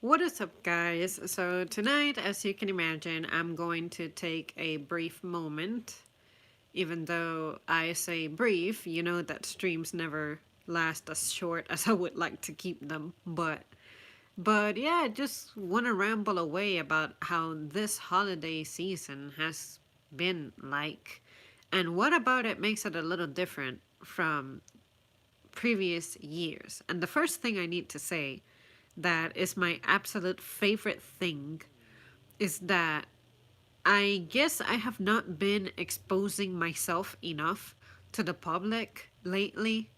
What is up, guys? So, tonight, as you can imagine, I'm going to take a brief moment. Even though I say brief, you know that streams never last as short as I would like to keep them. But yeah, I just want to ramble away about how this holiday season has been like, and what about it makes it a little different from previous years. And the first thing I need to say that is my absolute favorite thing is that I guess I have not been exposing myself enough to the public lately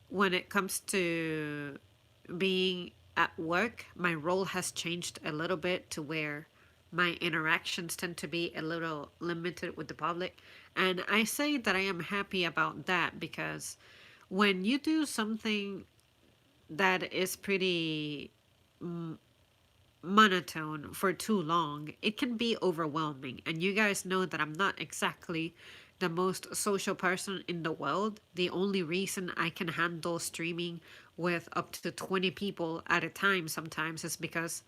when it comes to being at work. My role has changed a little bit to where my interactions tend to be a little limited with the public. And I say that I am happy about that because when you do something that is pretty monotone for too long, it can be overwhelming. And you guys know that I'm not exactly the most social person in the world. The only reason I can handle streaming with up to 20 people at a time sometimes is because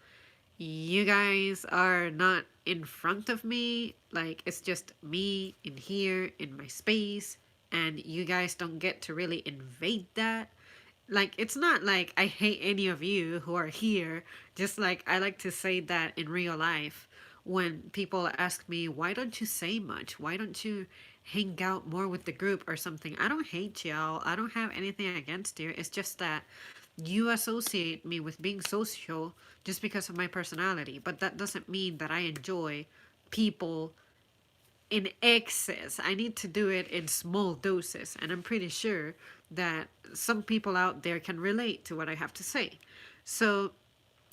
you guys are not in front of me. Like, it's just me in here in my space, and you guys don't get to really invade that. Like, it's not like I hate any of you who are here. Just like I like to say that in real life when people ask me, why don't you say much? Why don't you hang out more with the group or something? I don't hate y'all. I don't have anything against you. It's just that you associate me with being social just because of my personality. But that doesn't mean that I enjoy people in excess. I need to do it in small doses, and I'm pretty sure that some people out there can relate to what I have to say. So,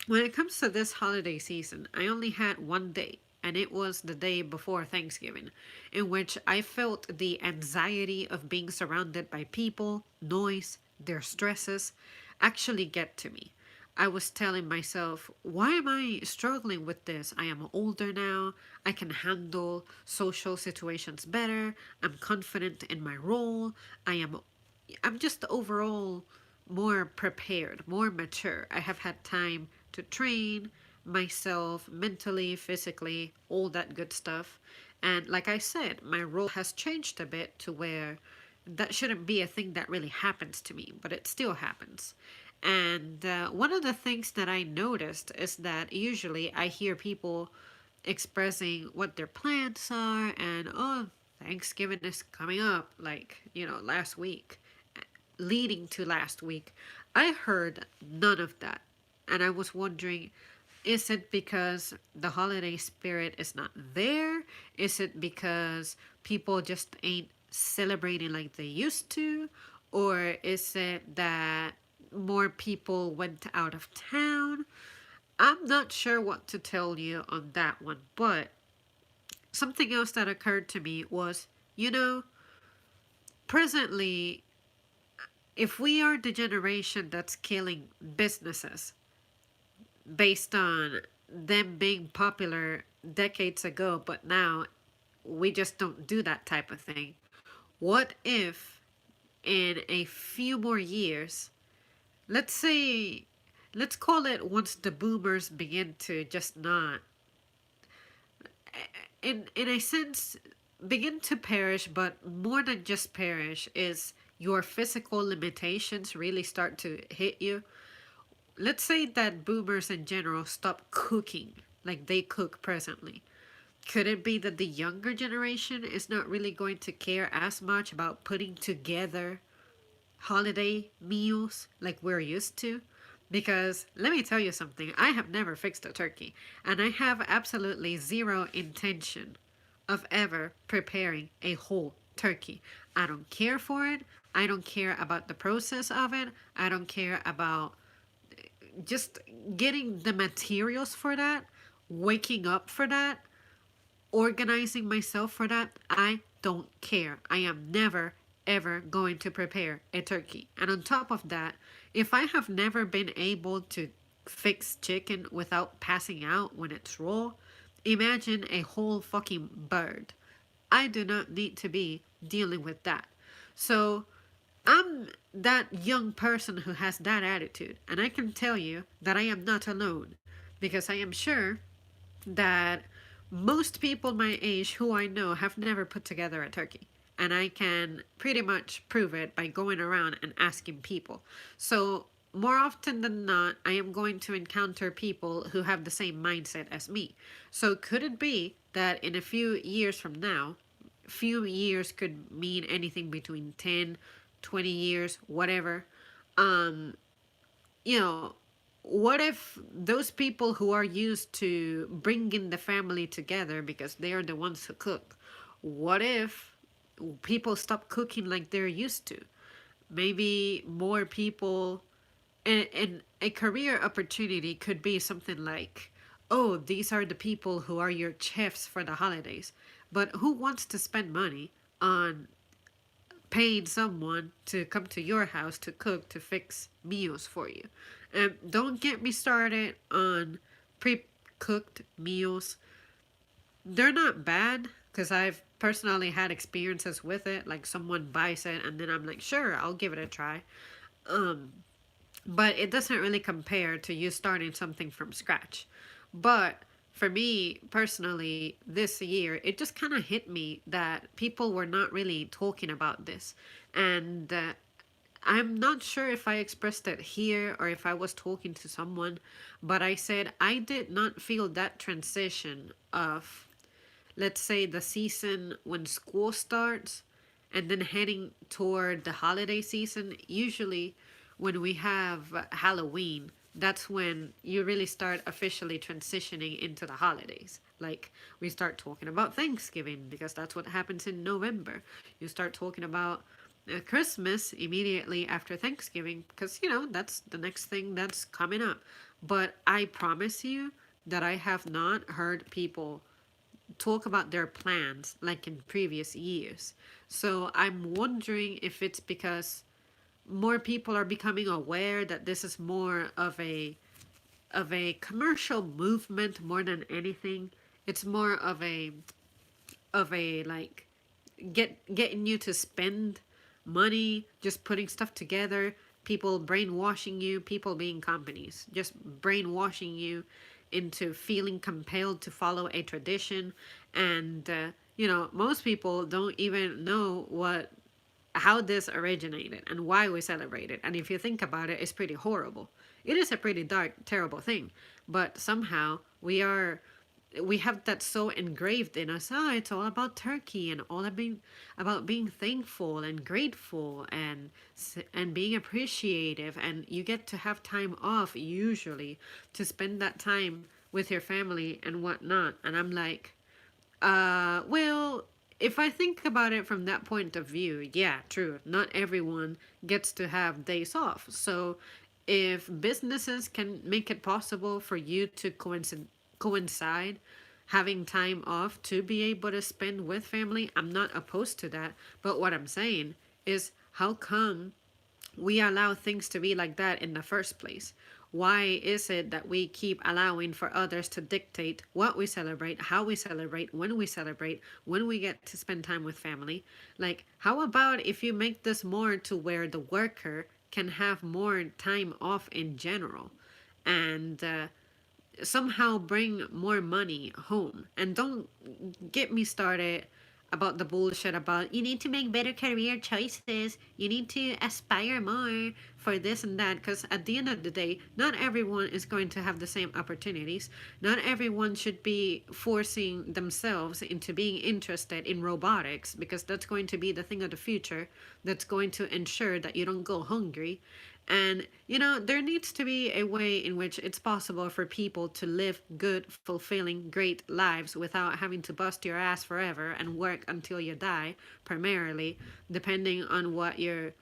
when it comes to this holiday season, I only had one day, and it was the day before Thanksgiving, in which I felt the anxiety of being surrounded by people, noise, their stresses actually get to me. I was telling myself, why am I struggling with this? I am older now. I can handle social situations better. I'm confident in my role. I'm just overall more prepared, more mature. I have had time to train myself mentally, physically, all that good stuff. And like I said, my role has changed a bit to where that shouldn't be a thing that really happens to me, but it still happens. And one of the things that I noticed is that usually I hear people expressing what their plans are and, oh, Thanksgiving is coming up, like, last week, leading to last week. I heard none of that. And I was wondering, is it because the holiday spirit is not there? Is it because people just ain't celebrating like they used to? Or is it that more people went out of town? I'm not sure what to tell you on that one, but something else that occurred to me was, you know, presently, if we are the generation that's killing businesses based on them being popular decades ago, but now we just don't do that type of thing. What if in a few more years, let's say, let's call it once the boomers begin to just not, in a sense, begin to perish, but more than just perish, is your physical limitations really start to hit you. Let's say that boomers in general stop cooking like they cook presently. Could it be that the younger generation is not really going to care as much about putting together holiday meals like we're used to? Because let me tell you something, I have never fixed a turkey, and I have absolutely zero intention of ever preparing a whole turkey. I don't care for it. I don't care about the process of it. I don't care about just getting the materials for that, waking up for that, organizing myself for that. I don't care. I am never ever going to prepare a turkey. And on top of that, if I have never been able to fix chicken without passing out when it's raw, imagine a whole fucking bird. I do not need to be dealing with that. So I'm that young person who has that attitude, and I can tell you that I am not alone. because I am sure that most people my age who I know have never put together a turkey. And I can pretty much prove it by going around and asking people. So, more often than not, I am going to encounter people who have the same mindset as me. So, could it be that in a few years from now, few years could mean anything between 10, 20 years, whatever, um, you know, what if those people who are used to bringing the family together because they are the ones who cook, what if people stop cooking like they're used to? Maybe more people, and a career opportunity could be something like, oh, these are the people who are your chefs for the holidays. But who wants to spend money on paying someone to come to your house to cook, to fix meals for you? And don't get me started on pre cooked meals. They're not bad because I've personally had experiences with it. Like someone buys it and then I'm like, sure, I'll give it a try. Um, but it doesn't really compare to you starting something from scratch. But for me personally, this year, it just kind of hit me that people were not really talking about this. And I'm not sure if I expressed it here or if I was talking to someone, but I said I did not feel that transition of, let's say, the season when school starts and then heading toward the holiday season. Usually when we have Halloween, that's when you really start officially transitioning into the holidays. Like, we start talking about Thanksgiving because that's what happens in November. You start talking about Christmas immediately after Thanksgiving because, that's the next thing that's coming up. But I promise you that I have not heard people talk about their plans like in previous years. So I'm wondering if it's because more people are becoming aware that this is more of a commercial movement more than anything. It's more of a like getting you to spend money, just putting stuff together, people brainwashing you, people being companies, just brainwashing you into feeling compelled to follow a tradition. And most people don't even know what how this originated and why we celebrate it. And if you think about it, it's pretty horrible. It is a pretty dark, terrible thing. But somehow we have that so engraved in us. Oh, it's all about turkey and all about being thankful and grateful and being appreciative. And you get to have time off usually to spend that time with your family and whatnot. And I'm like, well, if I think about it from that point of view, yeah, true. Not everyone gets to have days off. So if businesses can make it possible for you to coincide having time off to be able to spend with family, I'm not opposed to that. But what I'm saying is, how come we allow things to be like that in the first place? Why is it that we keep allowing for others to dictate what we celebrate, how we celebrate, when we get to spend time with family? Like, how about if you make this more to where the worker can have more time off in general? And somehow bring more money home. And don't get me started about the bullshit about you need to make better career choices, you need to aspire more for this and that. Because at the end of the day, not everyone is going to have the same opportunities. Not everyone should be forcing themselves into being interested in robotics because that's going to be the thing of the future that's going to ensure that you don't go hungry. And, there needs to be a way in which it's possible for people to live good, fulfilling, great lives without having to bust your ass forever and work until you die, primarily, depending on what your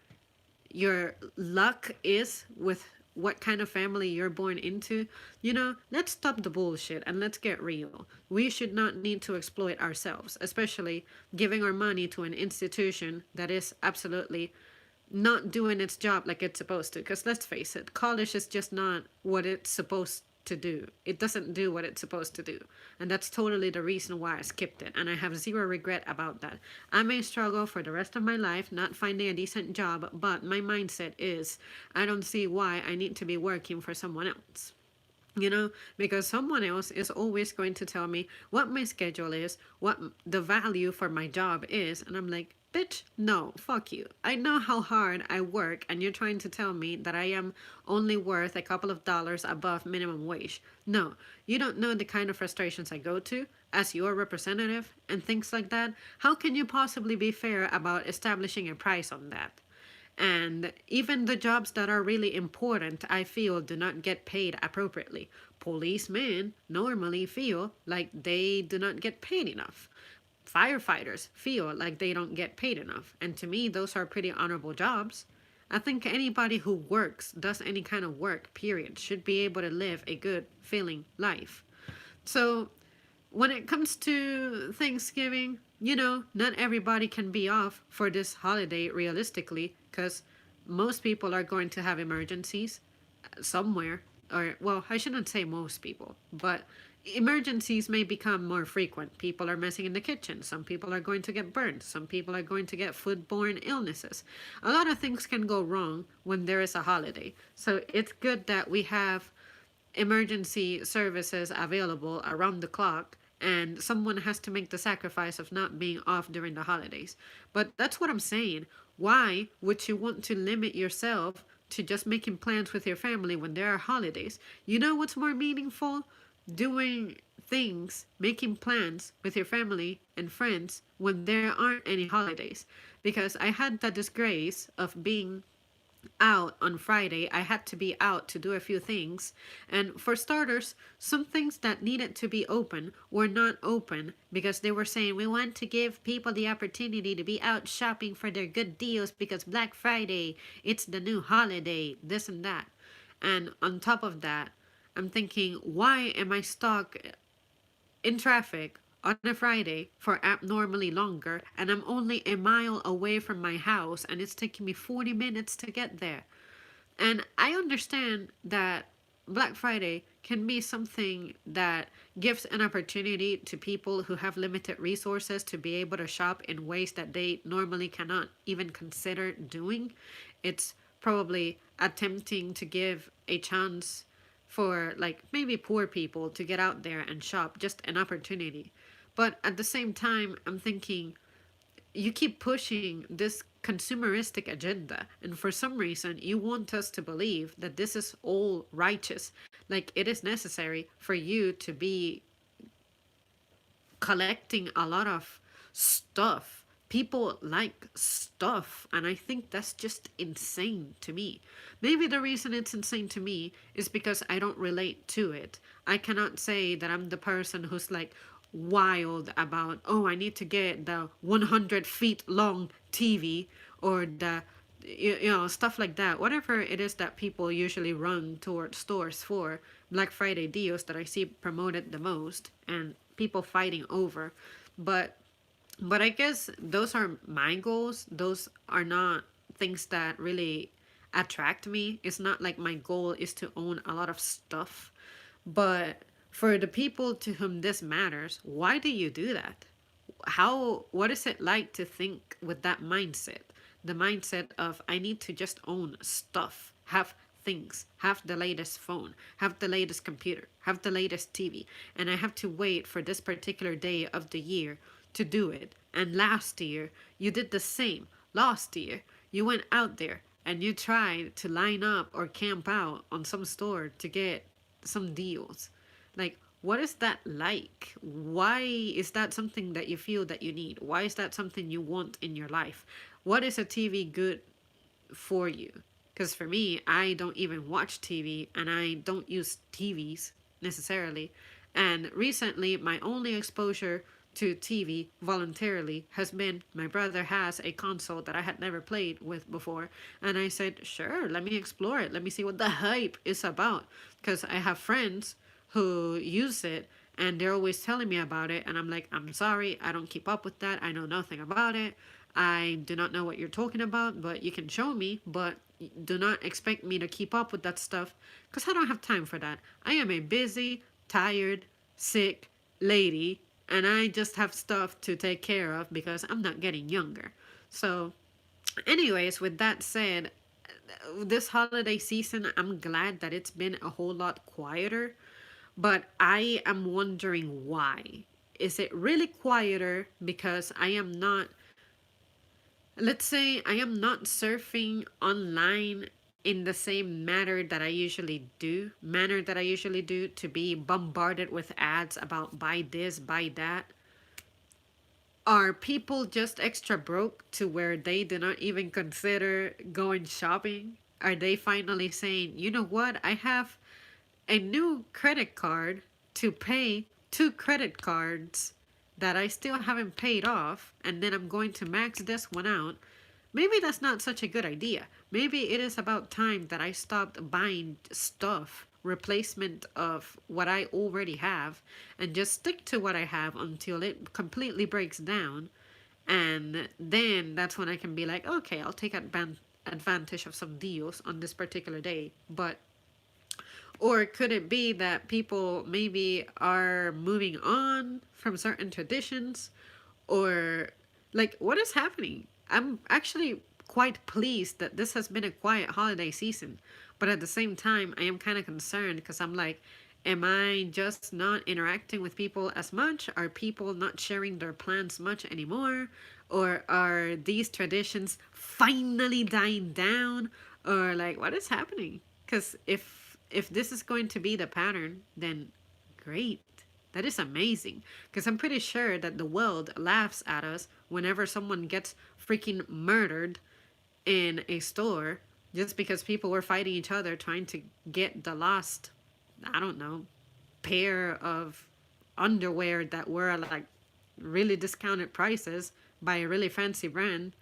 luck is with what kind of family you're born into. Let's stop the bullshit and let's get real. We should not need to exploit ourselves, especially giving our money to an institution that is absolutely not doing its job like it's supposed to. Because let's face it, college is just not what it's supposed to do. It doesn't do what it's supposed to do. And that's totally the reason why I skipped it. And I have zero regret about that. I may struggle for the rest of my life not finding a decent job, but my mindset is I don't see why I need to be working for someone else. you know, because someone else is always going to tell me what my schedule is, what the value for my job is, and I'm like, bitch, no, fuck you. I know how hard I work, and you're trying to tell me that I am only worth a couple of dollars above minimum wage. No, you don't know the kind of frustrations I go to as your representative and things like that. How can you possibly be fair about establishing a price on that? And even the jobs that are really important, I feel, do not get paid appropriately. Policemen normally feel like they do not get paid enough. Firefighters feel like they don't get paid enough. And to me, those are pretty honorable jobs. I think anybody who works, does any kind of work, period, should be able to live a good, feeling life. So when it comes to Thanksgiving, not everybody can be off for this holiday realistically, because most people are going to have emergencies somewhere. Or, well, I shouldn't say most people, but emergencies may become more frequent. People are messing in the kitchen. Some people are going to get burned. Some people are going to get foodborne illnesses. A lot of things can go wrong when there is a holiday. So it's good that we have emergency services available around the clock, and someone has to make the sacrifice of not being off during the holidays. But that's what I'm saying. Why would you want to limit yourself to just making plans with your family when there are holidays? You know what's more meaningful? Doing things, making plans with your family and friends when there aren't any holidays. Because I had the disgrace of being out on Friday. I had to be out to do a few things. And for starters, some things that needed to be open were not open because they were saying we want to give people the opportunity to be out shopping for their good deals because Black Friday, it's the new holiday, this and that. And on top of that, I'm thinking, why am I stuck in traffic on a Friday for abnormally longer, and I'm only a mile away from my house and it's taking me 40 minutes to get there? And I understand that Black Friday can be something that gives an opportunity to people who have limited resources to be able to shop in ways that they normally cannot even consider doing. It's probably attempting to give a chance for, like, maybe poor people to get out there and shop, just an opportunity. But at the same time, I'm thinking, you keep pushing this consumeristic agenda, and for some reason you want us to believe that this is all righteous, like it is necessary for you to be collecting a lot of stuff. People like stuff, and I think that's just insane to me. Maybe the reason it's insane to me is because I don't relate to it. I cannot say that I'm the person who's like wild about, oh, I need to get the 100 feet long TV, or the stuff like that, whatever it is that people usually run towards stores for. Black Friday deals that I see promoted the most and people fighting over. But but I guess those are my goals. Those are not things that really attract me. It's not like my goal is to own a lot of stuff. But for the people to whom this matters, why do you do that? What is it like to think with that mindset? The mindset of, I need to just own stuff, have things, have the latest phone, have the latest computer, have the latest TV, and I have to wait for this particular day of the year to do it. And last year, you did the same. Last year, you went out there and you tried to line up or camp out on some store to get some deals. Like, what is that like? Why is that something that you feel that you need? Why is that something you want in your life? What is a TV good for you? Because for me, I don't even watch TV and I don't use TVs necessarily. And recently, my only exposure to TV voluntarily has been, my brother has a console that I had never played with before. And I said, sure, let me explore it. Let me see what the hype is about. Because I have friends who use it and they're always telling me about it. And I'm like, I'm sorry, I don't keep up with that. I know nothing about it. I do not know what you're talking about, but you can show me. But do not expect me to keep up with that stuff because I don't have time for that. I am a busy, tired, sick lady, and I just have stuff to take care of because I'm not getting younger. So, anyways, with that said, this holiday season, I'm glad that it's been a whole lot quieter, but I am wondering why. Is it really quieter because I am not, let's say, I am not surfing online in the same manner that I usually do to be bombarded with ads about buy this, buy that? Are people just extra broke to where they do not even consider going shopping? Are they finally saying, you know what, I have a new credit card to pay two credit cards that I still haven't paid off, and then I'm going to max this one out? Maybe that's not such a good idea. Maybe it is about time that I stopped buying stuff, replacement of what I already have, and just stick to what I have until it completely breaks down. And then that's when I can be like, okay, I'll take advantage of some deals on this particular day. But or could it be that people maybe are moving on from certain traditions? Or, like, what is happening? I'm actually quite pleased that this has been a quiet holiday season. But at the same time, I am kind of concerned because I'm like, am I just not interacting with people as much? Are people not sharing their plans much anymore? Or are these traditions finally dying down? Or like, what is happening? Because if this is going to be the pattern, then great. That is amazing. Because I'm pretty sure that the world laughs at us whenever someone gets freaking murdered in a store just because people were fighting each other trying to get the last, I don't know, pair of underwear that were like really discounted prices by a really fancy brand,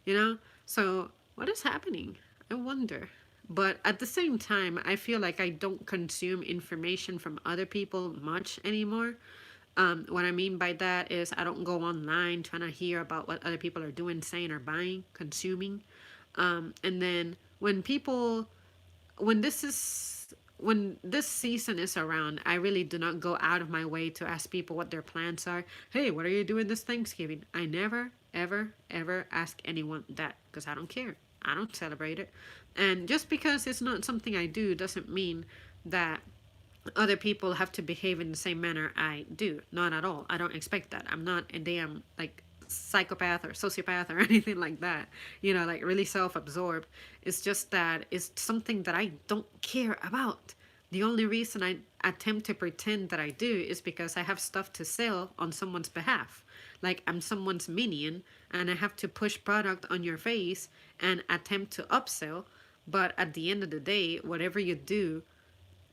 you know? So, what is happening? I wonder. But at the same time, I feel like I don't consume information from other people much anymore. What I mean by that is I don't go online trying to hear about what other people are doing, saying, or buying, consuming. And then when this is when this season is around, I really do not go out of my way to ask people what their plans are. Hey, what are you doing this Thanksgiving? I never, ever, ever ask anyone that because I don't care. I don't celebrate it. And just because it's not something I do doesn't mean that other people have to behave in the same manner I do. Not at all. I don't expect that. I'm not a damn like psychopath or sociopath or anything like that. You know, like really self-absorbed. It's just that it's something that I don't care about. The only reason I attempt to pretend that I do is because I have stuff to sell on someone's behalf. Like I'm someone's minion and I have to push product on your face and attempt to upsell. But at the end of the day, whatever you do,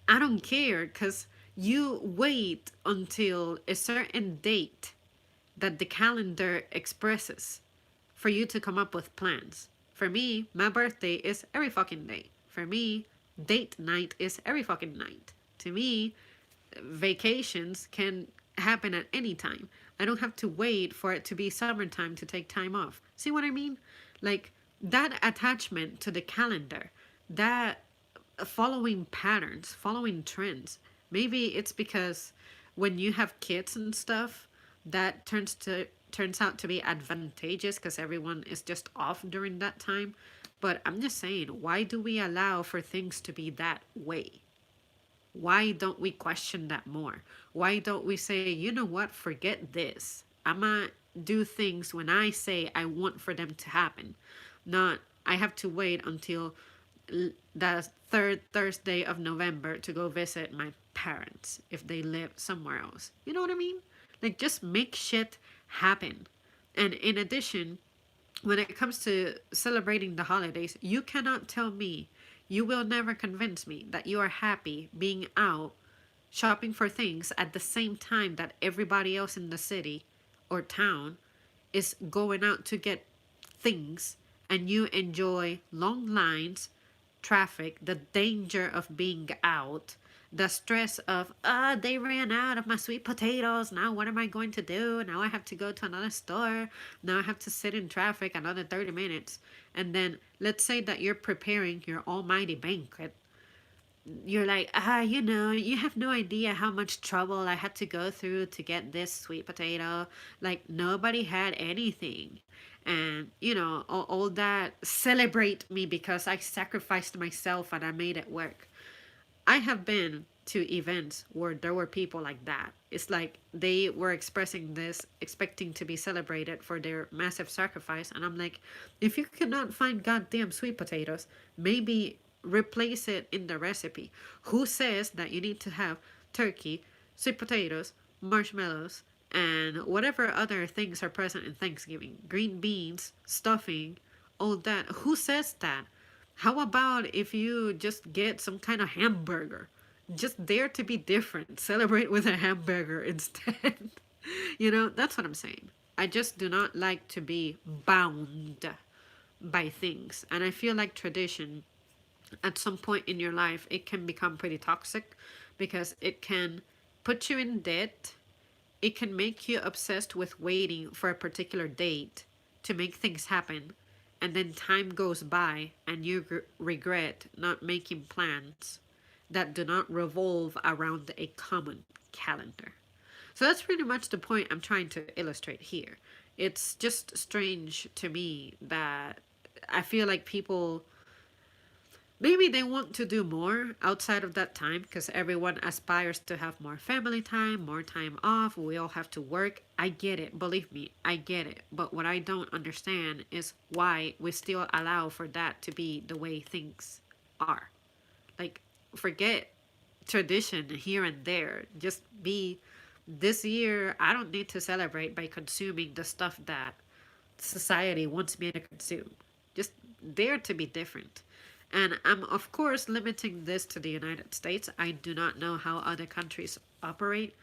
I don't care because you wait until a certain date that the calendar expresses for you to come up with plans. For me, my birthday is every fucking day. For me, date night is every fucking night. To me, vacations can happen at any time. I don't have to wait for it to be summertime to take time off. See what I mean? Like that attachment to the calendar, that following patterns, following trends. Maybe it's because when you have kids and stuff, that turns out to be advantageous because everyone is just off during that time. But I'm just saying, why do we allow for things to be that way? Why don't we question that more? Why don't we say, you know what, forget this. I'ma do things when I say I want for them to happen. Not I have to wait until the third Thursday of November to go visit my parents if they live somewhere else. You know what I mean? Like, just make shit happen. And in addition, when it comes to celebrating the holidays, you cannot tell me, you will never convince me that you are happy being out shopping for things at the same time that everybody else in the city or town is going out to get things and you enjoy long lines, traffic, the danger of being out, the stress of, they ran out of my sweet potatoes. Now, what am I going to do? Now, I have to go to another store. Now, I have to sit in traffic another 30 minutes. And then, let's say that you're preparing your almighty banquet. You're like, you have no idea how much trouble I had to go through to get this sweet potato. Like, nobody had anything. and all that, celebrate me because I sacrificed myself and I made it work. I have been to events where there were people like that. It's like they were expressing this, expecting to be celebrated for their massive sacrifice. And I'm like, if you cannot find goddamn sweet potatoes, maybe replace it in the recipe. Who says that you need to have turkey, sweet potatoes, marshmallows, and whatever other things are present in Thanksgiving? Green beans, stuffing, all that. Who says that? How about if you just get some kind of hamburger? Just dare to be different. Celebrate with a hamburger instead. That's what I'm saying. I just do not like to be bound by things. And I feel like tradition, at some point in your life, it can become pretty toxic because it can put you in debt. It can make you obsessed with waiting for a particular date to make things happen, and then time goes by and you regret not making plans that do not revolve around a common calendar. So that's pretty much the point I'm trying to illustrate here. It's just strange to me that I feel like people, maybe they want to do more outside of that time because everyone aspires to have more family time, more time off. We all have to work. I get it. Believe me, I get it. But what I don't understand is why we still allow for that to be the way things are. Like, forget tradition here and there. Just be, this year, I don't need to celebrate by consuming the stuff that society wants me to consume. Just dare to be different. And I'm, of course, limiting this to the United States. I do not know how other countries operate,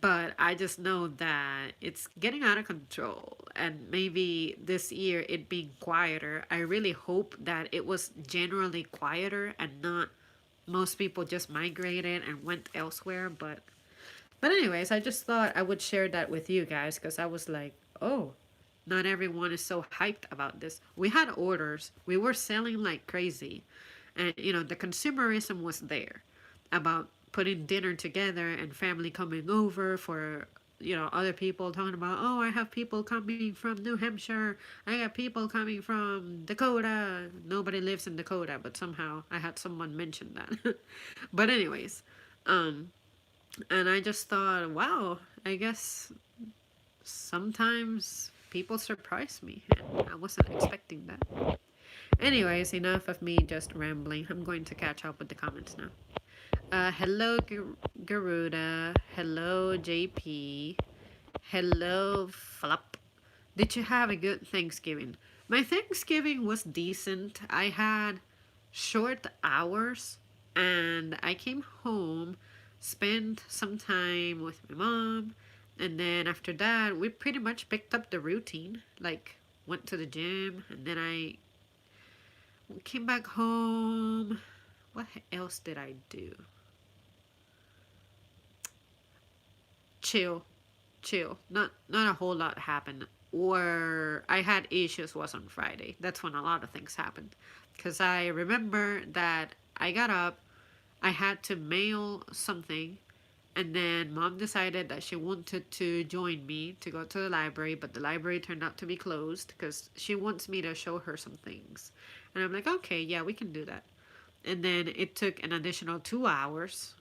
but I just know that it's getting out of control. And maybe this year it being quieter, I really hope that it was generally quieter and not most people just migrated and went elsewhere. But anyways, I just thought I would share that with you guys because I was like, oh, not everyone is so hyped about this. We had orders. We were selling like crazy. And, the consumerism was there about putting dinner together and family coming over for, other people talking about, oh, I have people coming from New Hampshire. I got people coming from Dakota. Nobody lives in Dakota, but somehow I had someone mention that. But, anyways, um, and I just thought, wow, I guess sometimes people surprise me. And I wasn't expecting that. Anyways, enough of me just rambling. I'm going to catch up with the comments now. Hello, Garuda. Hello, JP. Hello, Flop. Did you have a good Thanksgiving? My Thanksgiving was decent. I had short hours and I came home, spent some time with my mom, and then after that, we pretty much picked up the routine. Like, went to the gym, and then I came back home. What else did I do? Chill, chill. Not a whole lot happened. Where I had issues was on Friday. That's when a lot of things happened. Because I remember that I got up, I had to mail something, and then mom decided that she wanted to join me to go to the library, but the library turned out to be closed because she wants me to show her some things. And I'm like, okay, yeah, we can do that. And then it took an additional 2 hours.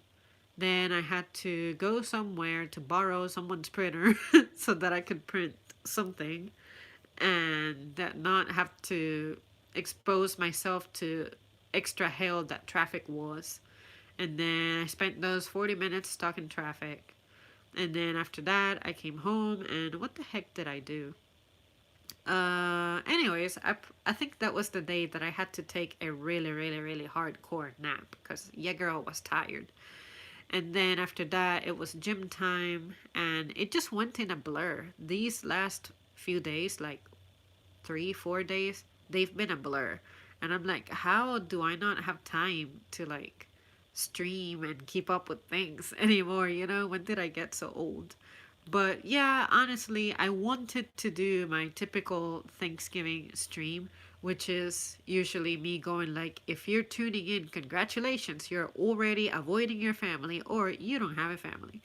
Then I had to go somewhere to borrow someone's printer so that I could print something and that not have to expose myself to extra hell that traffic was. And then I spent those 40 minutes stuck in traffic. And then after that, I came home, and what the heck did I do? Anyways, I think that was the day that I had to take a really, really, really hardcore nap because your girl was tired. And then after that, it was gym time, and it just went in a blur. These last few days, like 3, 4 days, they've been a blur. And I'm like, how do I not have time to like stream and keep up with things anymore? When did I get so old? But yeah, honestly, I wanted to do my typical Thanksgiving stream, which is usually me going like, if you're tuning in, congratulations, you're already avoiding your family or you don't have a family.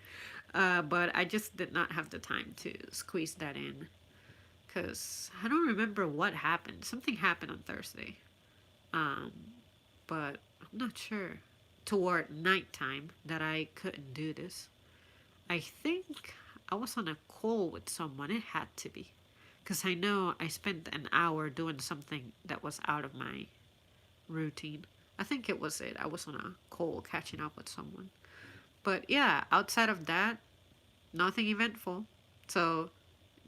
But I just did not have the time to squeeze that in because I don't remember what happened. Something happened on Thursday. Um, but I'm not sure. Toward nighttime that I couldn't do this. I think I was on a call with someone. It had to be. Because I know I spent an hour doing something that was out of my routine. I think it was it. I was on a call catching up with someone. But yeah, outside of that, nothing eventful. So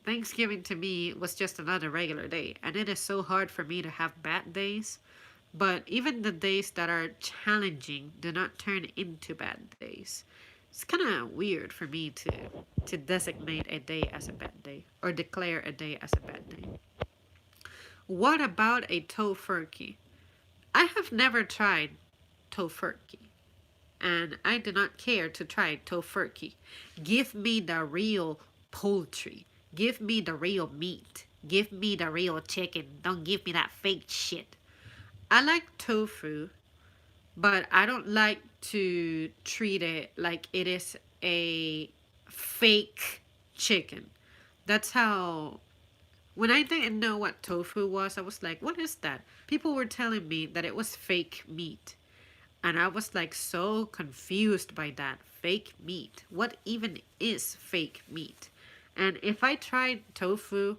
Thanksgiving to me was just another regular day. And it is so hard for me to have bad days. But even the days that are challenging do not turn into bad days. It's kind of weird for me to designate a day as a bad day or declare a day as a bad day. What about a tofurkey? I have never tried tofurkey, and I do not care to try tofurkey. Give me the real poultry. Give me the real meat. Give me the real chicken. Don't give me that fake shit. I like tofu, but I don't like to treat it like it is a fake chicken. That's how, when I didn't know what tofu was, I was like, what is that? People were telling me that it was fake meat. And I was like so confused by that. Fake meat. What even is fake meat? And if I treat tofu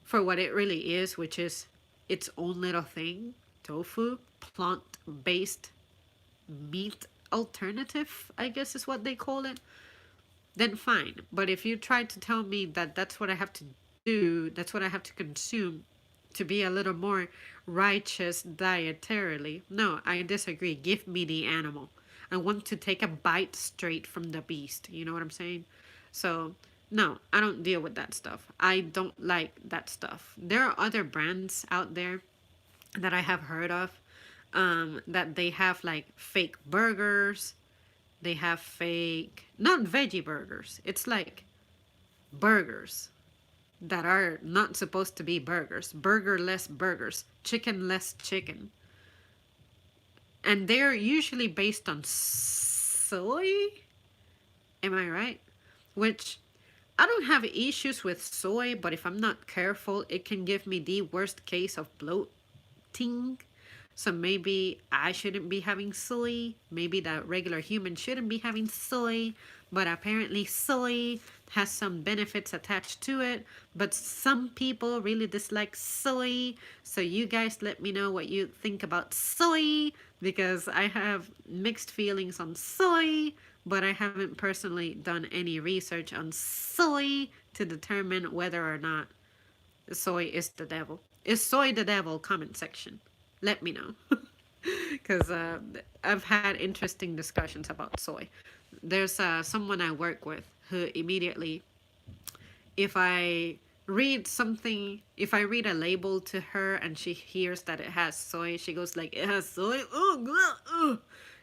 for what it really is, which is its own little thing, tofu, plant based meat alternative, I guess is what they call it, then fine. But if you try to tell me that that's what I have to do, that's what I have to consume to be a little more righteous dietarily, no, I disagree. Give me the animal. I want to take a bite straight from the beast. You know what I'm saying? So, no, I don't deal with that stuff. I don't like that stuff. There are other brands out there that I have heard of, that they have like fake burgers. They have fake, not veggie burgers. It's like burgers that are not supposed to be burgers. Burgerless burgers. Chickenless chicken. And they're usually based on soy. Am I right? Which I don't have issues with soy, but if I'm not careful, it can give me the worst case of bloating. So maybe I shouldn't be having soy. Maybe the regular human shouldn't be having soy. But apparently, soy has some benefits attached to it. But some people really dislike soy. So, you guys let me know what you think about soy. Because I have mixed feelings on soy. But I haven't personally done any research on soy to determine whether or not soy is the devil. Is soy the devil? Comment section. Let me know. Because I've had interesting discussions about soy. There's someone I work with who immediately, if I if I read a label to her and she hears that it has soy, she goes like, it has soy? Oh, blah,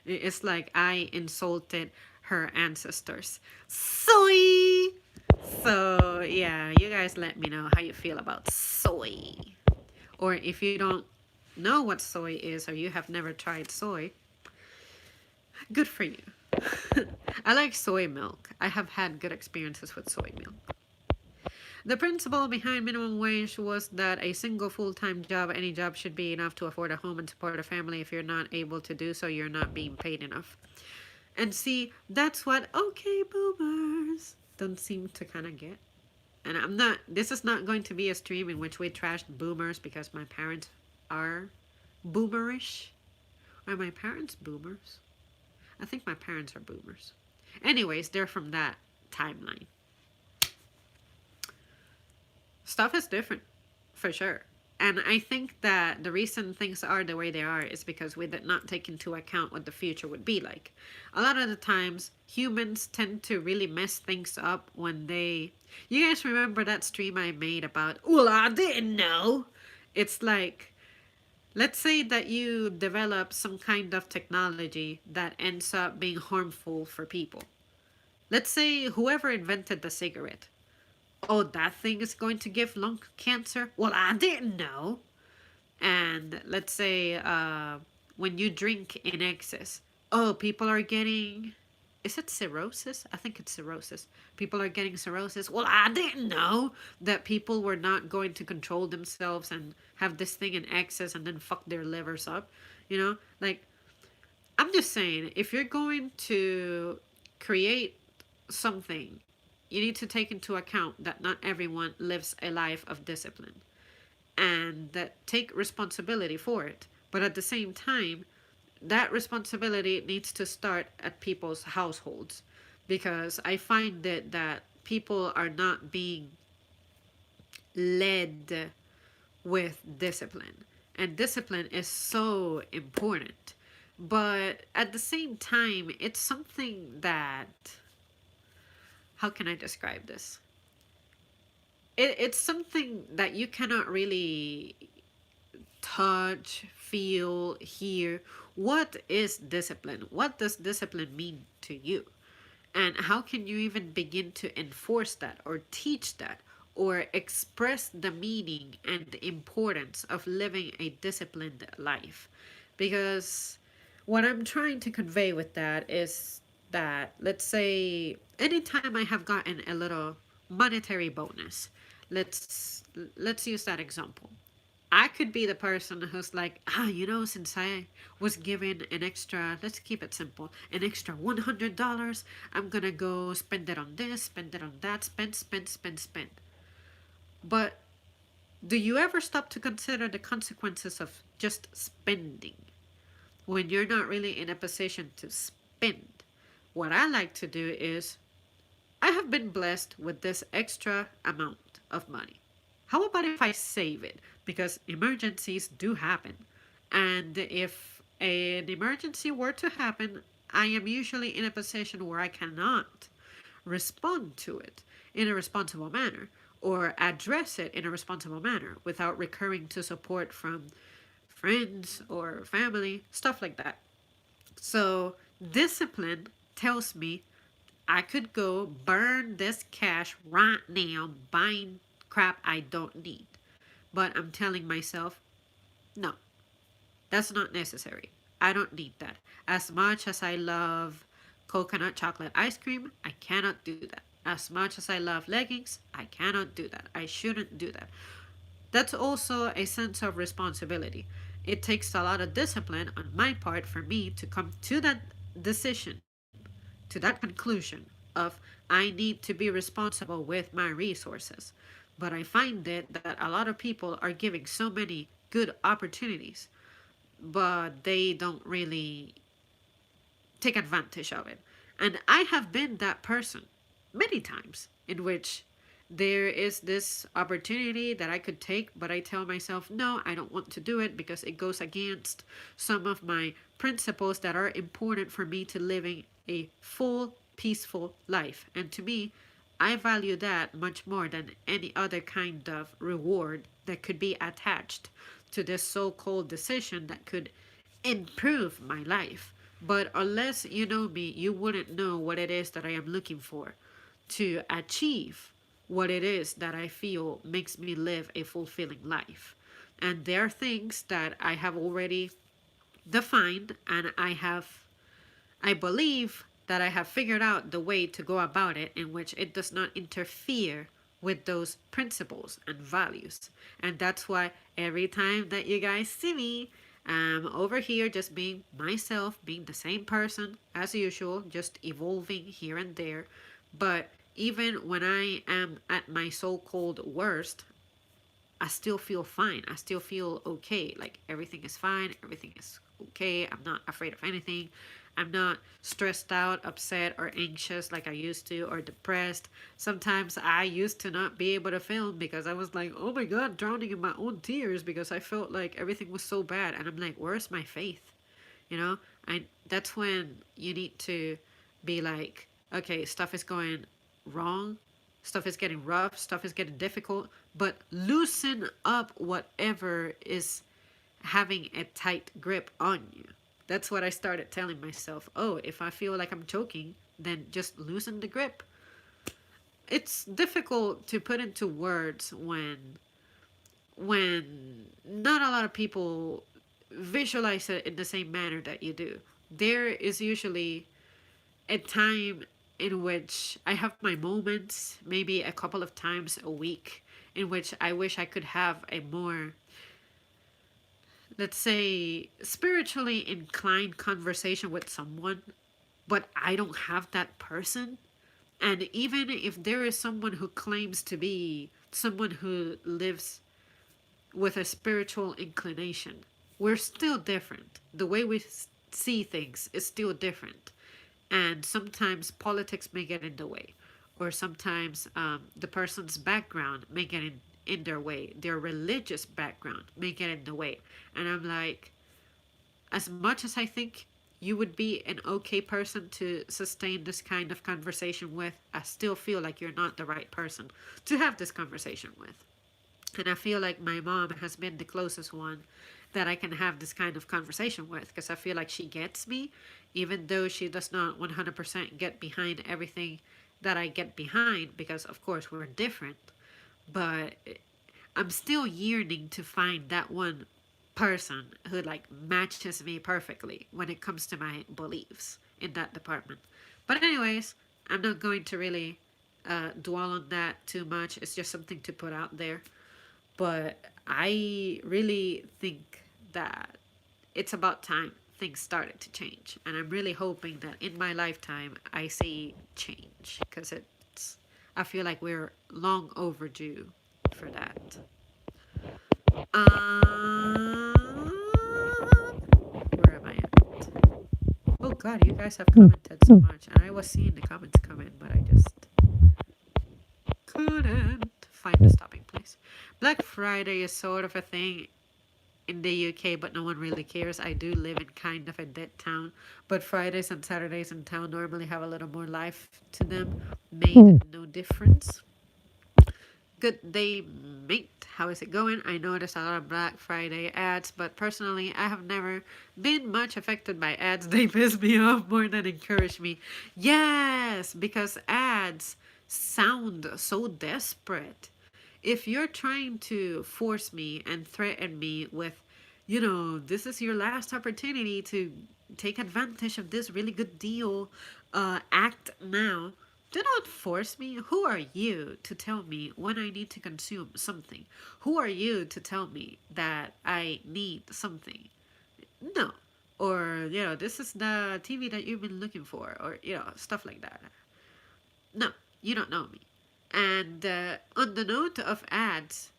it's like I insulted her ancestors. Soy! So, yeah, you guys let me know how you feel about soy. Or if you don't know what soy is or you have never tried soy, good for you. I like soy milk. I have had good experiences with soy milk. The principle behind minimum wage was that a single full-time job, any job, should be enough to afford a home and support a family. If you're not able to do so, you're not being paid enough. And see, that's what okay boomers don't seem to kind of get. And this is not going to be a stream in which we trash boomers because my parents are boomerish. Are my parents boomers? I think my parents are boomers. Anyways, they're from that timeline. Stuff is different, for sure. And I think that the reason things are the way they are is because we did not take into account what the future would be like. A lot of the times, humans tend to really mess things up when they... You guys remember that stream I made about, well, I didn't know. It's like, let's say that you develop some kind of technology that ends up being harmful for people. Let's say whoever invented the cigarette. Oh, that thing is going to give lung cancer? Well, I didn't know. And let's say when you drink in excess. Oh, people are getting is it cirrhosis? I think it's cirrhosis. People are getting cirrhosis. Well, I didn't know that people were not going to control themselves and have this thing in excess and then fuck their livers up. You know, like, I'm just saying, if you're going to create something, you need to take into account that not everyone lives a life of discipline and that take responsibility for it. But at the same time, that responsibility needs to start at people's households, because I find that people are not being led with discipline. And discipline is so important. But at the same time, it's something that, how can I describe this? It's something that you cannot really touch, feel, hear. What is discipline? What does discipline mean to you? And how can you even begin to enforce that or teach that or express the meaning and the importance of living a disciplined life? Because what I'm trying to convey with that is that, let's say, anytime I have gotten a little monetary bonus, let's let's use that example. I could be the person who's like, since I was given an extra, let's keep it simple, an extra $100, I'm gonna go spend it on this, spend it on that, spend, spend, spend, spend. But do you ever stop to consider the consequences of just spending when you're not really in a position to spend? What I like to do is, I have been blessed with this extra amount of money. How about if I save it? Because emergencies do happen. And if an emergency were to happen, I am usually in a position where I cannot respond to it in a responsible manner or address it in a responsible manner without recurring to support from friends or family, stuff like that. So, discipline tells me I could go burn this cash right now buying crap I don't need. But I'm telling myself, no, that's not necessary. I don't need that. As much as I love coconut chocolate ice cream, I cannot do that. As much as I love leggings, I cannot do that. I shouldn't do that. That's also a sense of responsibility. It takes a lot of discipline on my part for me to come to that decision, to that conclusion of I need to be responsible with my resources. But I find it that a lot of people are giving so many good opportunities, but they don't really take advantage of it. And I have been that person many times in which there is this opportunity that I could take, but I tell myself, no, I don't want to do it because it goes against some of my principles that are important for me to living a full, peaceful life. And to me, I value that much more than any other kind of reward that could be attached to this so called decision that could improve my life. But unless you know me, you wouldn't know what it is that I am looking for to achieve what it is that I feel makes me live a fulfilling life. And there are things that I have already defined, and I believe that I have figured out the way to go about it in which it does not interfere with those principles and values. And that's why every time that you guys see me, I'm over here just being myself, being the same person as usual, just evolving here and there. But even when I am at my so called worst, I still feel fine. I still feel okay. Like everything is fine. Everything is okay. I'm not afraid of anything. I'm not stressed out, upset, or anxious like I used to, or depressed. Sometimes I used to not be able to film because I was like, oh my God, drowning in my own tears because I felt like everything was so bad. And I'm like, where's my faith? You know, that's when you need to be like, okay, stuff is going wrong, stuff is getting rough, stuff is getting difficult, but loosen up whatever is having a tight grip on you. That's what I started telling myself. Oh, if I feel like I'm choking, then just loosen the grip. It's difficult to put into words when not a lot of people visualize it in the same manner that you do. There is usually a time in which I have my moments, maybe a couple of times a week, in which I wish I could have a more, let's say, spiritually inclined conversation with someone, but I don't have that person. And even if there is someone who claims to be someone who lives with a spiritual inclination, we're still different. The way we see things is still different. And sometimes politics may get in the way, or sometimes the person's background may get in their way, their religious background may get in the way. And I'm like, as much as I think you would be an okay person to sustain this kind of conversation with, I still feel like you're not the right person to have this conversation with. And I feel like my mom has been the closest one that I can have this kind of conversation with, because I feel like she gets me, even though she does not 100% get behind everything that I get behind, because of course we're different. But I'm still yearning to find that one person who like matches me perfectly when it comes to my beliefs in that department. But anyways, I'm not going to really dwell on that too much. It's just something to put out there. But I really think that it's about time things started to change. And I'm really hoping that in my lifetime I see change, because I feel like we're long overdue for that. Where am I at? Oh god, you guys have commented so much. And I was seeing the comments come in, but I just couldn't find the stopping place. Black Friday is sort of a thing in the UK, but no one really cares. I do live in kind of a dead town, but Fridays and Saturdays in town normally have a little more life to them. Made no difference. Good day, mate. How is it going? I noticed a lot of Black Friday ads, but personally, I have never been much affected by ads. They piss me off more than encourage me. Yes, because ads sound so desperate. If you're trying to force me and threaten me with, this is your last opportunity to take advantage of this really good deal, act now. Do not force me. Who are you to tell me when I need to consume something? Who are you to tell me that I need something? No. Or, this is the TV that you've been looking for, or, stuff like that. No, you don't know me. And on the note of ads,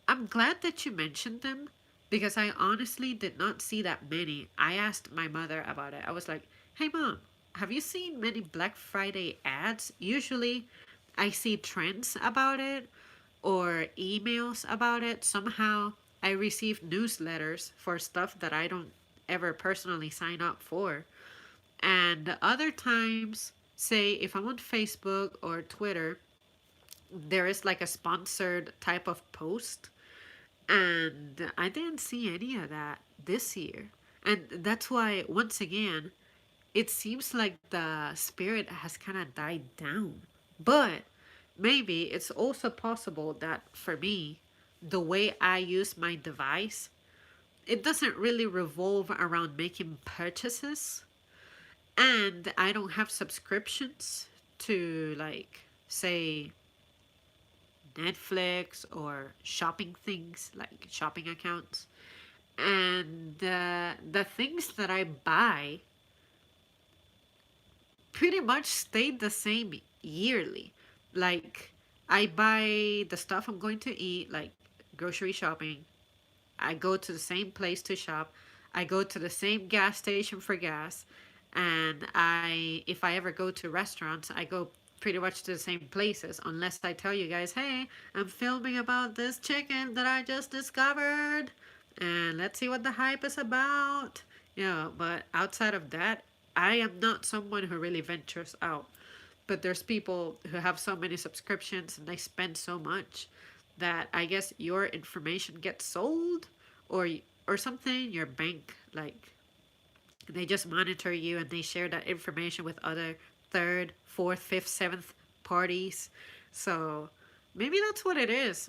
I'm glad that you mentioned them, because I honestly did not see that many. I asked my mother about it. I was like, hey, mom, have you seen many Black Friday ads? Usually I see trends about it or emails about it. Somehow I receive newsletters for stuff that I don't ever personally sign up for. And other times, say if I'm on Facebook or Twitter, there is like a sponsored type of post, and I didn't see any of that this year. And that's why, once again, it seems like the spirit has kind of died down. But maybe it's also possible that for me, the way I use my device, it doesn't really revolve around making purchases. And I don't have subscriptions to, like, say, Netflix or shopping things, like shopping accounts. And the things that I buy pretty much stayed the same yearly. Like, I buy the stuff I'm going to eat, like grocery shopping. I go to the same place to shop. I go to the same gas station for gas. And if I ever go to restaurants, I go pretty much to the same places, unless I tell you guys, hey, I'm filming about this chicken that I just discovered. And let's see what the hype is about. But outside of that, I am not someone who really ventures out. But there's people who have so many subscriptions and they spend so much that I guess your information gets sold, or something. Your bank, like, they just monitor you and they share that information with other third, fourth, fifth, seventh parties. So maybe that's what it is.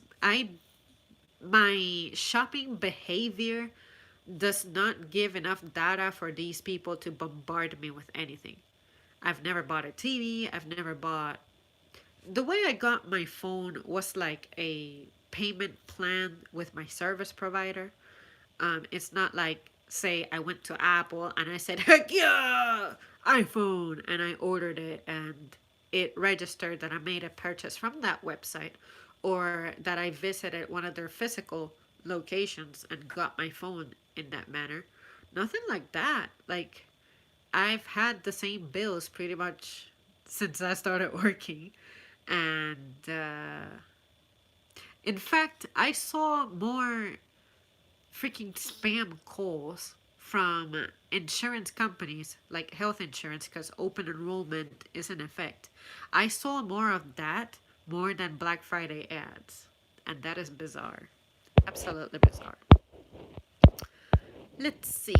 My shopping behavior does not give enough data for these people to bombard me with anything. I've never bought a TV. I've never bought. The way I got my phone was like a payment plan with my service provider. It's not like, say, I went to Apple and I said, heck yeah, iPhone, and I ordered it and it registered that I made a purchase from that website, or that I visited one of their physical locations and got my phone in that manner. Nothing like that. Like, I've had the same bills pretty much since I started working. And in fact, I saw more freaking spam calls from insurance companies like health insurance because open enrollment is in effect. I saw more of that more than Black Friday ads. And that is bizarre. Absolutely bizarre. Let's see.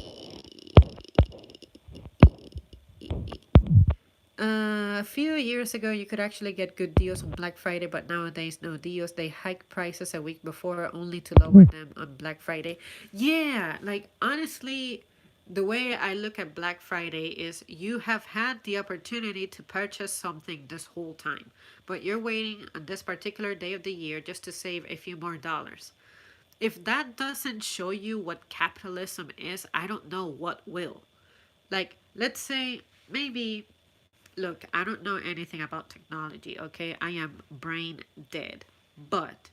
A few years ago, you could actually get good deals on Black Friday, but nowadays, no deals. They hike prices a week before only to lower them on Black Friday. Yeah, like honestly, the way I look at Black Friday is you have had the opportunity to purchase something this whole time, but you're waiting on this particular day of the year just to save a few more dollars. If that doesn't show you what capitalism is, I don't know what will. Like, let's say maybe, look, I don't know anything about technology, okay? I am brain dead. But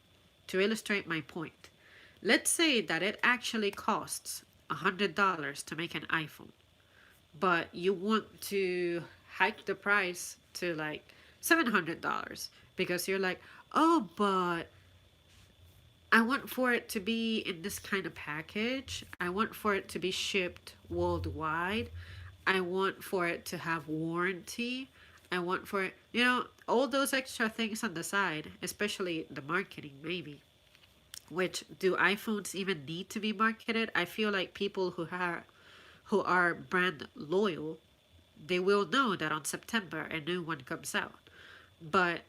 to illustrate my point, let's say that it actually costs $100 to make an iPhone, but you want to hike the price to like $700 because you're like, oh, but I want for it to be in this kind of package. I want for it to be shipped worldwide. I want for it to have warranty. I want for it, all those extra things on the side, especially the marketing, maybe. Which do iPhones even need to be marketed? I feel like people who are brand loyal, they will know that on September a new one comes out. But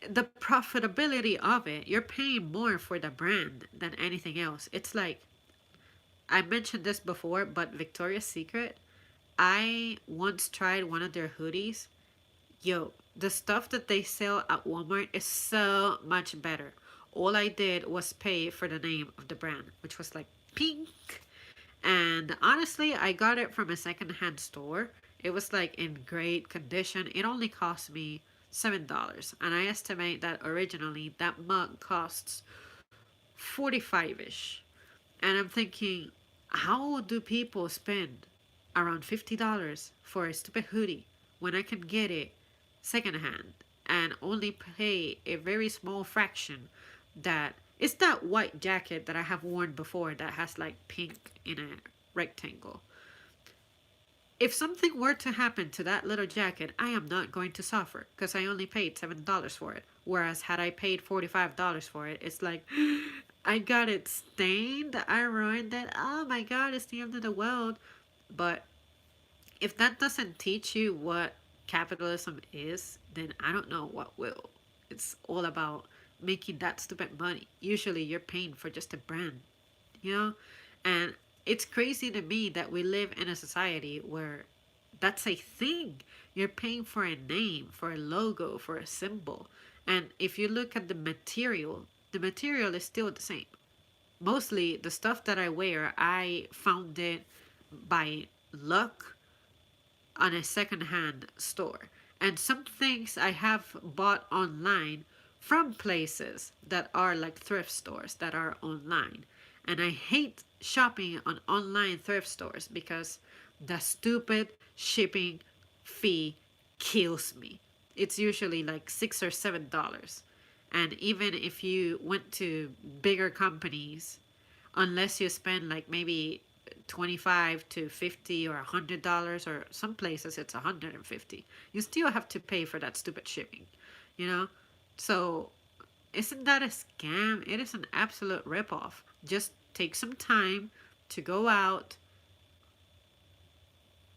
the profitability of it, you're paying more for the brand than anything else. It's like, I mentioned this before, but Victoria's Secret, I once tried one of their hoodies. Yo, the stuff that they sell at Walmart is so much better. All I did was pay for the name of the brand, which was like Pink. And honestly, I got it from a secondhand store. It was like in great condition. It only cost me $7. And I estimate that originally that mug costs 45-ish. And I'm thinking, how do people spend around $50 for a stupid hoodie when I can get it secondhand and only pay a very small fraction? That it's that white jacket that I have worn before that has like pink in a rectangle. If something were to happen to that little jacket, I am not going to suffer because I only paid $7 for it. Whereas had I paid $45 for it, it's like, I got it stained, I ruined it. Oh my god, it's the end of the world. But if that doesn't teach you what capitalism is, then I don't know what will. It's all about making that stupid money. Usually you're paying for just a brand, you know? And it's crazy to me that we live in a society where that's a thing. You're paying for a name, for a logo, for a symbol. And if you look at the material is still the same. Mostly the stuff that I wear, I found it by luck on a secondhand store. And some things I have bought online from places that are like thrift stores that are online. And I hate shopping on online thrift stores because the stupid shipping fee kills me. It's usually like $6 or $7. And even if you went to bigger companies, unless you spend like maybe 25 to 50 or $100, or some places it's 150, you still have to pay for that stupid shipping, you know? So isn't that a scam? It is an absolute ripoff. Just take some time to go out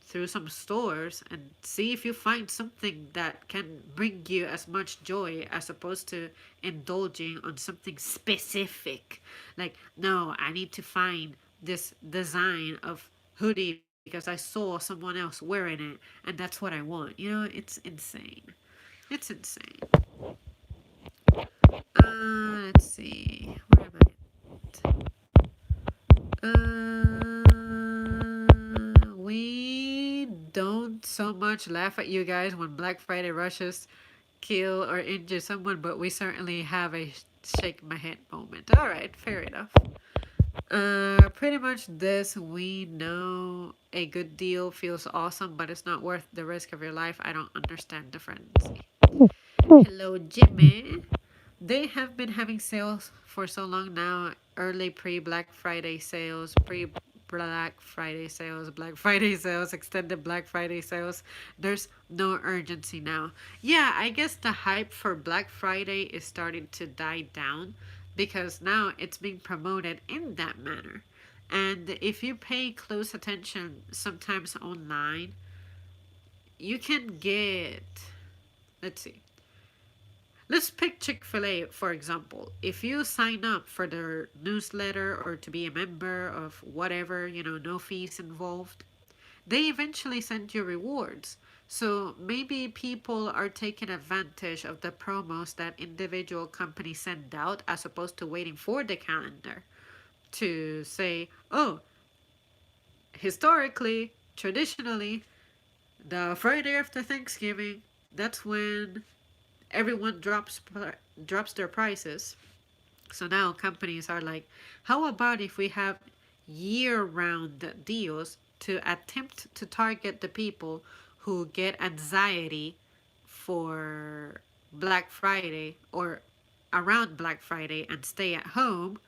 through some stores and see if you find something that can bring you as much joy as opposed to indulging on something specific. Like, no, I need to find this design of hoodie because I saw someone else wearing it and that's what I want. You know, it's insane. It's insane. Let's see. Where am I? We don't so much laugh at you guys when Black Friday rushes kill or injure someone, but we certainly have a shake my head moment. All right, fair enough. Pretty much this. We know a good deal feels awesome, but it's not worth the risk of your life. I don't understand the frenzy. Hello, Jimmy. They have been having sales for so long now. Early pre Black Friday sales, pre Black Friday sales, Black Friday sales, extended Black Friday sales. There's no urgency now. Yeah, I guess the hype for Black Friday is starting to die down because now it's being promoted in that manner. And if you pay close attention, sometimes online, you can get, let's see, let's pick Chick fil A, for example. If you sign up for their newsletter or to be a member of whatever, no fees involved, they eventually send you rewards. So maybe people are taking advantage of the promos that individual companies send out as opposed to waiting for the calendar to say, oh, historically, traditionally, the Friday after Thanksgiving, that's when everyone drops their prices. So now companies are like, how about if we have year-round deals to attempt to target the people who get anxiety for Black Friday or around Black Friday and stay at home,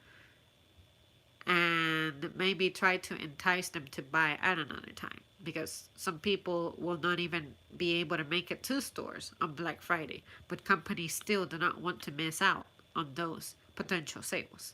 and maybe try to entice them to buy at another time, because some people will not even be able to make it to stores on Black Friday, but companies still do not want to miss out on those potential sales.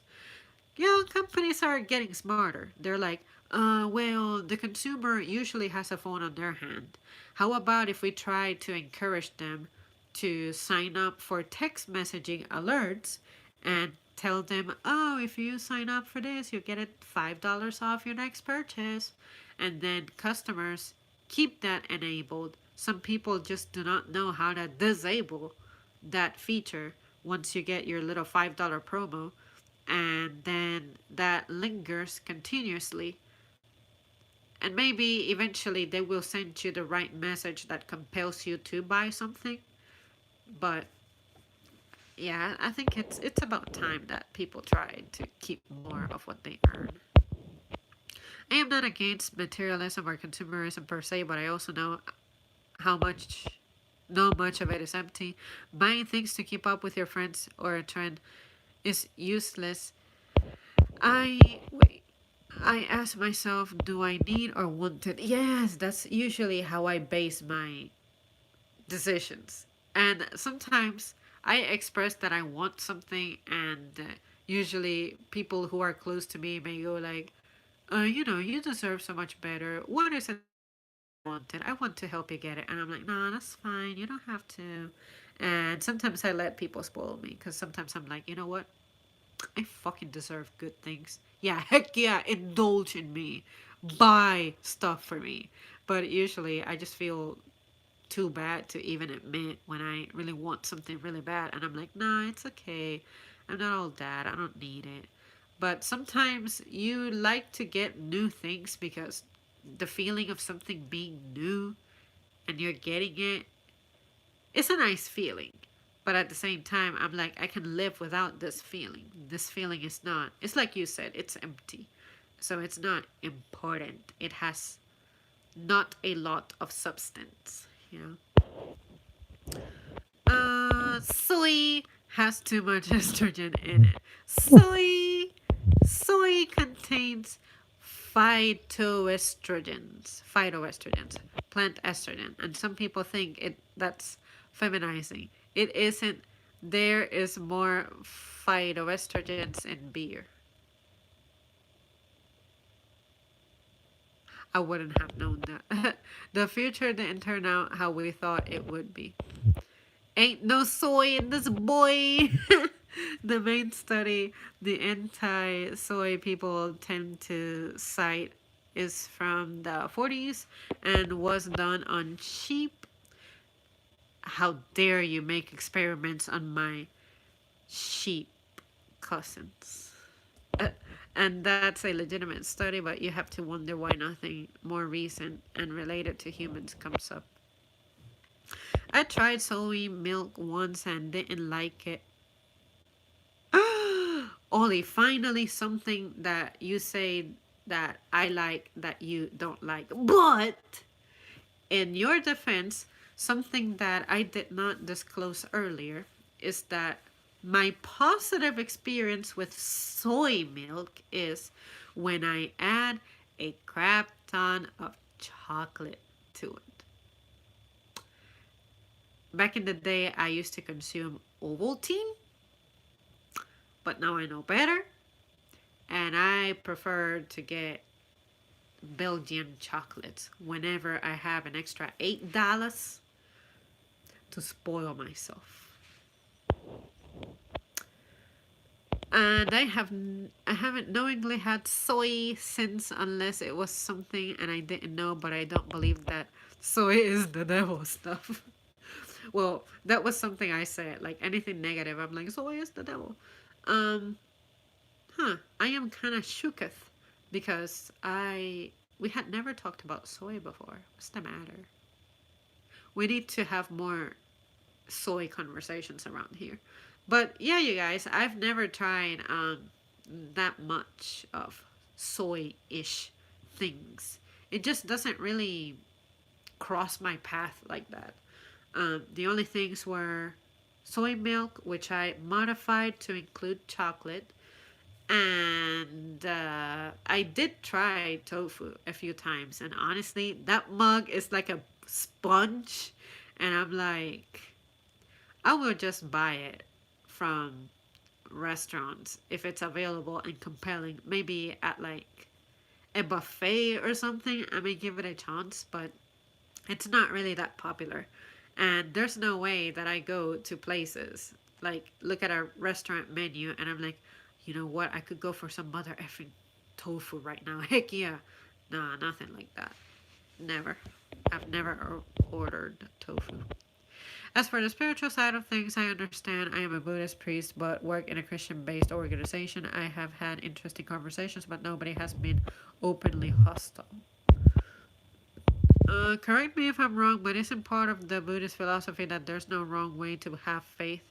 Companies are getting smarter. They're like, well, the consumer usually has a phone on their hand. How about if we try to encourage them to sign up for text messaging alerts and tell them, oh, if you sign up for this, you get it $5 off your next purchase. And then customers keep that enabled. Some people just do not know how to disable that feature once you get your little $5 promo, and then that lingers continuously, and maybe eventually they will send you the right message that compels you to buy something. But yeah, I think it's about time that people try to keep more of what they earn. I am not against materialism or consumerism per se, but I also know how much much of it is empty. Buying things to keep up with your friends or a trend is useless. I wait. I ask myself, do I need or want it? Yes, that's usually how I base my decisions. And sometimes I express that I want something, and usually people who are close to me may go like, you deserve so much better. What is it I wanted? I want to help you get it. And I'm like, no, that's fine. You don't have to. And sometimes I let people spoil me because sometimes I'm like, you know what? I fucking deserve good things. Yeah, heck yeah, indulge in me. Buy stuff for me. But usually I just feel too bad to even admit when I really want something really bad. And I'm like, nah, it's okay. I'm not all that. I don't need it. But sometimes you like to get new things because the feeling of something being new and you're getting it, it's a nice feeling. But at the same time, I'm like, I can live without this feeling. This feeling is not, it's like you said, it's empty. So it's not important. It has not a lot of substance. Soy has too much estrogen in it. Soy contains phytoestrogens, plant estrogen, and some people think that's feminizing. It isn't. There is more phytoestrogens in beer. I wouldn't have known that. The future didn't turn out how we thought it would be. Ain't no soy in this boy. The main study the anti soy people tend to cite is from the 40s and was done on sheep. How dare you make experiments on my sheep cousins? Uh, and that's a legitimate study, but you have to wonder why nothing more recent and related to humans comes up. I tried soy milk once and didn't like it. Ollie, finally something that you say that I like that you don't like. But in your defense, something that I did not disclose earlier is that my positive experience with soy milk is when I add a crap ton of chocolate to it. Back in the day, I used to consume Ovaltine, but now I know better, and I prefer to get Belgian chocolates whenever I have an extra $8 to spoil myself. And I haven't knowingly had soy since, unless it was something and I didn't know, but I don't believe that soy is the devil stuff. Well, that was something I said, like anything negative, I'm like, soy is the devil. Um, I am kind of shooketh because we had never talked about soy before. What's the matter? We need to have more soy conversations around here. But yeah, you guys, I've never tried that much of soy-ish things. It just doesn't really cross my path like that. The only things were soy milk, which I modified to include chocolate, and I did try tofu a few times, and honestly, that mug is like a sponge, and I'm like, I will just buy it from restaurants if it's available and compelling. Maybe at like a buffet or something, I may give it a chance, but it's not really that popular. And there's no way that I go to places like look at a restaurant menu and I'm like, you know what? I could go for some mother effing tofu right now. Heck yeah. Nah, nothing like that. Never. I've never ordered tofu. As for the spiritual side of things, I understand I am a Buddhist priest but work in a Christian based organization. I have had interesting conversations, but nobody has been openly hostile. Correct me if I'm wrong, but isn't part of the Buddhist philosophy that there's no wrong way to have faith?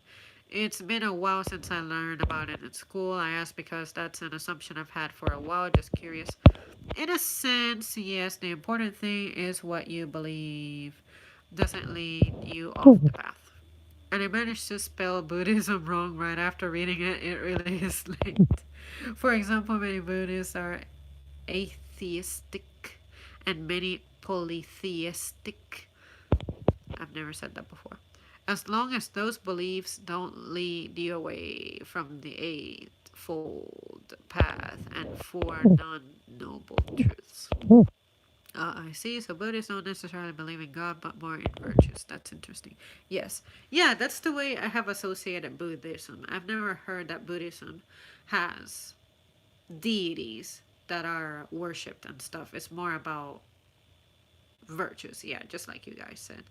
It's been a while since I learned about it in school. I ask because that's an assumption I've had for a while, just curious. In a sense, yes, the important thing is what you believe doesn't lead you off the path. And I managed to spell Buddhism wrong right after reading it. It really is late. For example, many Buddhists are atheistic and many polytheistic. I've never said that before. As long as those beliefs don't lead you away from the eightfold path and four non noble truths. I see. So Buddhists don't necessarily believe in God, but more in virtues. That's interesting. Yes. Yeah, that's the way I have associated Buddhism. I've never heard that Buddhism has deities that are worshipped and stuff. It's more about virtues. Yeah, just like you guys said.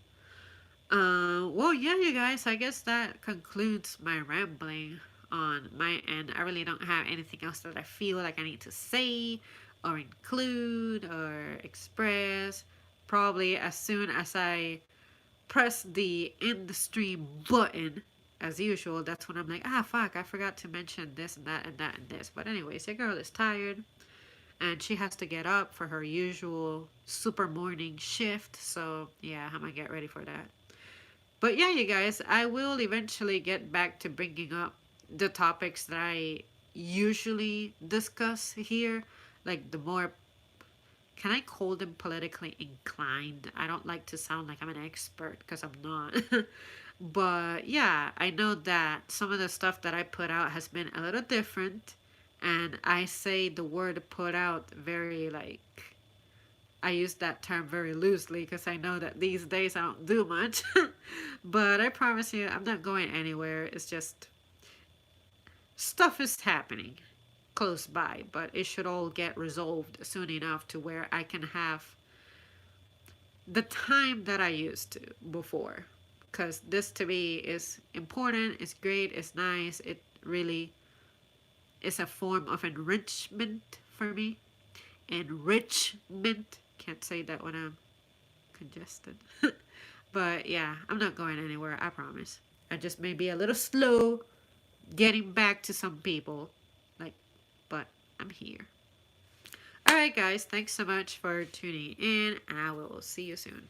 Well, yeah, you guys, I guess that concludes my rambling on my end. I really don't have anything else that I feel like I need to say or include or express. Probably as soon as I press the end the stream button, as usual, that's when I'm like, ah, fuck, I forgot to mention this and that and that and this. But, anyways, your girl is tired and she has to get up for her usual super morning shift. So, yeah, I'm gonna get ready for that. But yeah, you guys, I will eventually get back to bringing up the topics that I usually discuss here. Like the more, can I call them politically inclined? I don't like to sound like I'm an expert because I'm not. But yeah, I know that some of the stuff that I put out has been a little different. And I say the word put out very like, I use that term very loosely because I know that these days I don't do much. But I promise you, I'm not going anywhere. It's just stuff is happening. close by, but it should all get resolved soon enough to where I can have the time that I used to before. Because this to me is important, it's great, it's nice, it really is a form of enrichment for me. Enrichment. Can't say that when I'm congested. But yeah, I'm not going anywhere, I promise. I just may be a little slow getting back to some people. Like, but I'm here. Alright, guys, thanks so much for tuning in, and I will see you soon.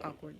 Awkward.